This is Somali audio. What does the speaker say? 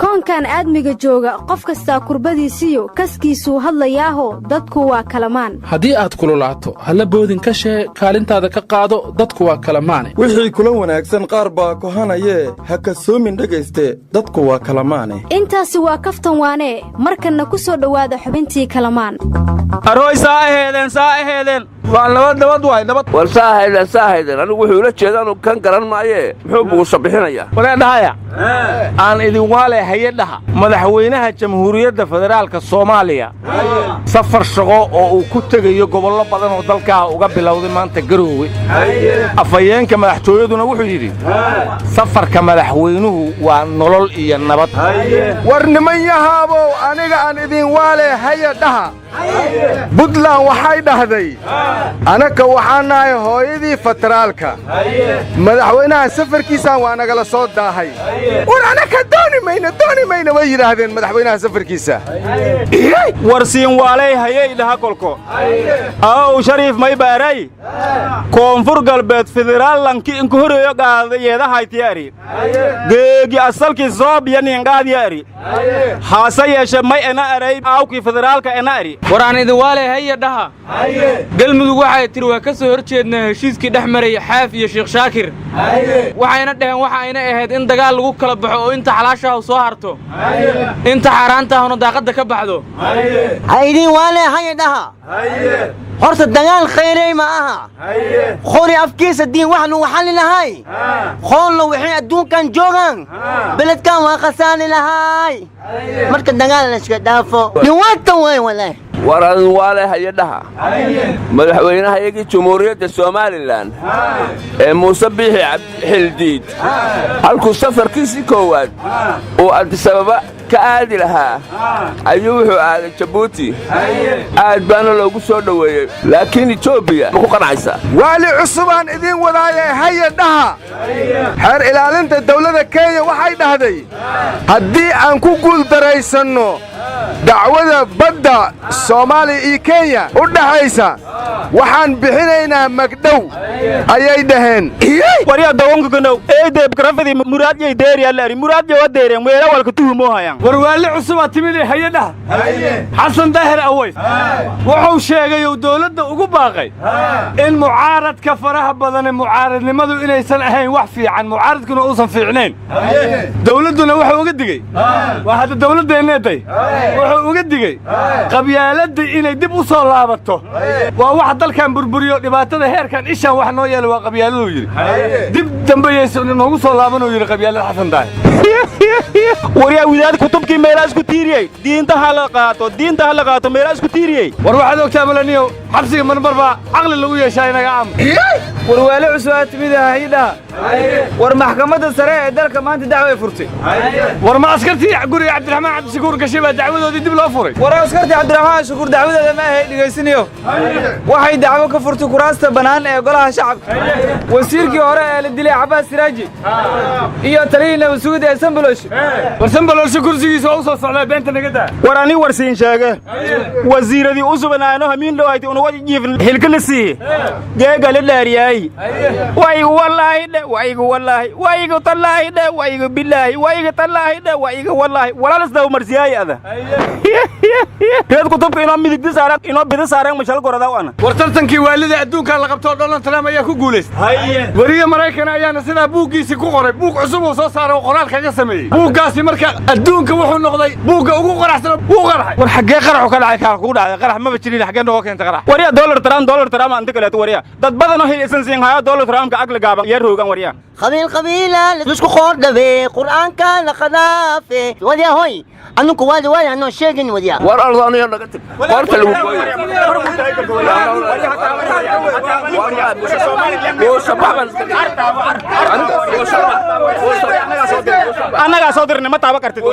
koonkan aadmiga jooga qof kasta kurbadiisiyo kaskiisuu hadlayaaho dadku waa kalamaan haddii aad kululaato halla boodin ka shee kaalintaada ka qaado dadku waa kalamaane wixii kula wanaagsan qaar baa kohanayee ha kasoomin dhegayste dadku waa kalamaane intaasi waa kaftan waanee markanna ku soo dhowaada xubintii kalamaan arooy saaheedeen waa nabad waay nabad war saahayden anigu wuxuu la jeedaanu kan garan maayee muxuu buusa bixinayaa walaadhahaya aan idin waale hayadhaha madaxweynaha jamhuuriyadda federaalka Soomaaliya safar shaqo oo uu ku tagayo gobollo badan oo dalka uga bilowday maanta Garoowe afayeenka madaxtooyaduna wuxuu yiri safarka madaxweynuhu waa nolol iyo nabad war niman yahaabo aniga aan idin waale hayadhaha Puntland waxay dhahday anaka waxaan nahay hooyadii federaalka madaxweynaha safarkiisa waa nagala soo daahay war anaka dooni mayna way yiraahdeen madaxweynaha safarkiisa war siin waalay hayay dhaha kolko aw shariif may baaray koonfur galbeed federaalanki in ku horeeyo qaadayeedahay tiyaari geegi asalkii Soobiya ningaadiyari haasa yeeshe may ana aray awkii federaalka ana ari waraan idin waale hayadhaha galmudug waxay tiri waa ka soo horjeednaa heshiiskii dhex maray xaaf iyo sheekh shaakir waxayna dhaheen waxa ayna ahayd in dagaal lagu kala baxo oo inta xalaashaha soo harto inta xaraantaahuna daaqada ka baxdo idin waale hayadhaha horta dagaal khayray ma aha khori afkiisa diin wax lagu xalli lahay qoolna wixii adduunkan joogaan beledkan waa qasaani lahay marka dagaal la iska dhaafo dhiwaata way walaa waran waale hayadhaha madaxweynaha iyagii jamhuuriyadda Soomaaliland ee Muuse Biixi Xildiid halku safarkiisii koowaad oo Addis Ababa ka aadi lahaa ayuu wuxuu aaday Djibouti aad baana loogu soo dhaweeyay laakiin Ethiopia ma ku qanacaysa waali cusubaan idin wadaayay hayadhaha xeer ilaalinta dawladda Kenya waxay dhahday haddii aan ku guul daraysanno dacwada badda Soomaaliya iyo Kenya u dhaxaysa waxaan bixinaynaa magdhow ayay dhaheen wariya dawanka ganow deeb grafadi muraad yey deeriya la ari muraad waa deereen weera walka tuhumo hayaan war waali cusub timid hayadhaha xasan daahir aways wuxuu sheegay oo dawladda ugu baaqay in mucaaradka faraha badan mucaaradnimadu inaysan ahayn wax fiican mucaaradkuna uusan fiicnayn dawladuna wuxuu uga digay waa hada dawladeeneeday wuxuu uga digay qabyaaladda inay dib u soo laabato waa wax dalkan burburiyo dhibaatada heerkan ishan wax noo yeelo waa qabyaaladu yiri dib dambeeyay noogu soo laabanoo yiri qabyaalada xasan daahir wariya widaad kutubkii meelaas ku tiiriyay diinta hala qaato meelaas ku tiiriyay war waxaad ogtaa malaniyo xabsiga marmarba aqli lagu yeeshay inaga am war waali cusub timid hayadhaha war maxkamadda sare ee dalka maanta dacwo ay furtay war ma askartii guriga Cabdiraxmaan Cabdishakuur gashay baa dacwadoodii dib loo furay war askartii Cabdiraxmaan Cabdishakuur dacwadooda ma ahay dhigaysanayo waxay dacwo ka furtay kuraasta banaan ee golaha shacabka wasiirkii hore ee la dilay Cabbaas Siraaji iyo taliyina wasuud ee Sambalosh war Sambalosh kursigiisa oo soo socday beenta naga daa war ani warsiin sheege wasiiradii u subanaano hamiin loo haytay uu wadi jiifin hilkalisi geega la dhaariyay waygu tallaahi waygu billaahi waygu tallaahi waygu wallaahi walaalas daw marsiyay ada reed kutubka inoo midigdi saaran inoo bida saaran mashal gorada wana war tartankii waalida adduunka la qabto Donald Trump ayaa ku guuleystay wariye Mareykan ayaana sida buugiisi ku qoray buug cusub oo soo saaray oo qoraal kaga sameeyay buugaasi marka adduunka wuxuu noqday buuga ugu qoracsan buu qarax war xagee qarax ka dhacay ku dhacay qarax ma jirin xagee noo keentay qarax wariye Donald Trump anta kale wariye dad badan oo haysan siin haya Donald Trump ka aqli gaaban yar hoogan wariye qabiila isku qoordhabe quraanka la qadaafe wadiya hoy anku wadi anoo sheegin wadiya war ardaaniyo naga tag qorta lagu gooyo anaga soo dirnay ma taaba kartid